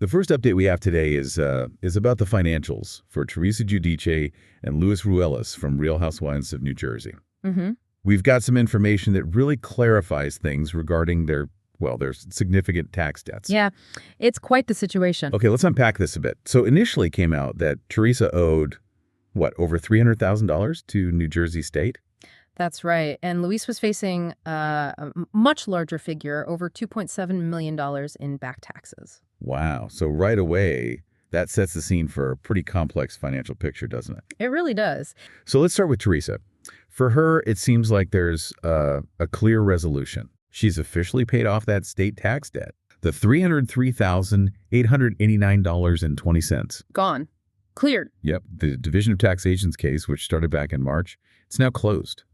The first update we have today is about the financials for Teresa Giudice and Luis Ruelas from Real Housewives of New Jersey. Mm-hmm. We've got some information that really clarifies things regarding their significant tax debts. Yeah, it's quite the situation. Okay, let's unpack this a bit. So initially came out that Teresa owed, over $300,000 to New Jersey State? That's right. And Luis was facing a much larger figure, over $2.7 million in back taxes. Wow. So right away, that sets the scene for a pretty complex financial picture, doesn't it? It really does. So let's start with Teresa. For her, it seems like there's a clear resolution. She's officially paid off that state tax debt, the $303,889.20. Gone. Cleared. Yep. The Division of Taxation's case, which started back in March, it's now closed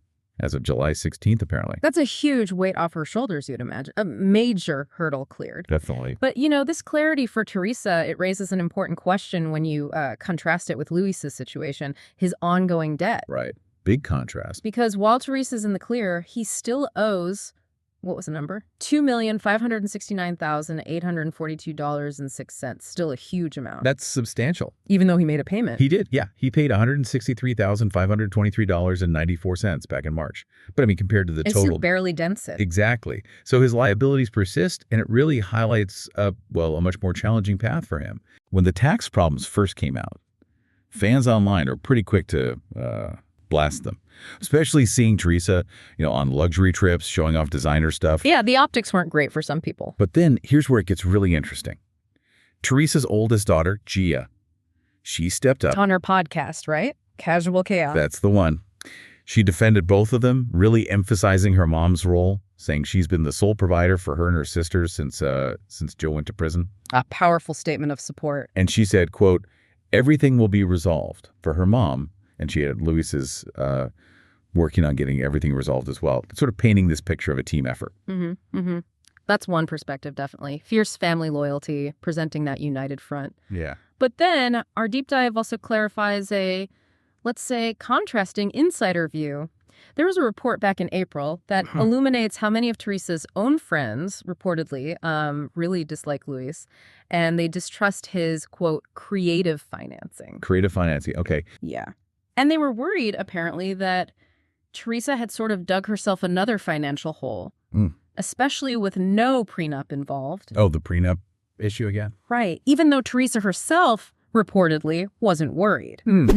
as of July 16th, apparently. That's a huge weight off her shoulders, you'd imagine. A major hurdle cleared. Definitely. But, this clarity for Teresa, it raises an important question when you contrast it with Luis's situation, his ongoing debt. Right. Big contrast. Because while Teresa's in the clear, he still owes, what was the number? $2,569,842.06. Still a huge amount. That's substantial. Even though he made a payment. He did, yeah. He paid $163,523.94 back in March. But compared to the It's total... It barely dents it. Exactly. So his liabilities persist, and it really highlights, a much more challenging path for him. When the tax problems first came out, fans online are pretty quick to blast them. Especially seeing Teresa, on luxury trips, showing off designer stuff. Yeah, the optics weren't great for some people. But then here's where it gets really interesting. Teresa's oldest daughter, Gia, she stepped up. On her podcast, right? Casual Chaos. That's the one. She defended both of them, really emphasizing her mom's role, saying she's been the sole provider for her and her sisters since Joe went to prison. A powerful statement of support. And she said, quote, everything will be resolved for her mom. And she had Luis's working on getting everything resolved as well, sort of painting this picture of a team effort. Mm-hmm. Mm-hmm. That's one perspective, definitely. Fierce family loyalty, presenting that united front. Yeah. But then our deep dive also clarifies a, let's say, contrasting insider view. There was a report back in April that illuminates how many of Teresa's own friends, reportedly, really dislike Luis, and they distrust his, quote, creative financing. Creative financing, okay. Yeah. And they were worried, apparently, that Teresa had sort of dug herself another financial hole, especially with no prenup involved. Oh, the prenup issue again? Right. Even though Teresa herself, reportedly, wasn't worried. Next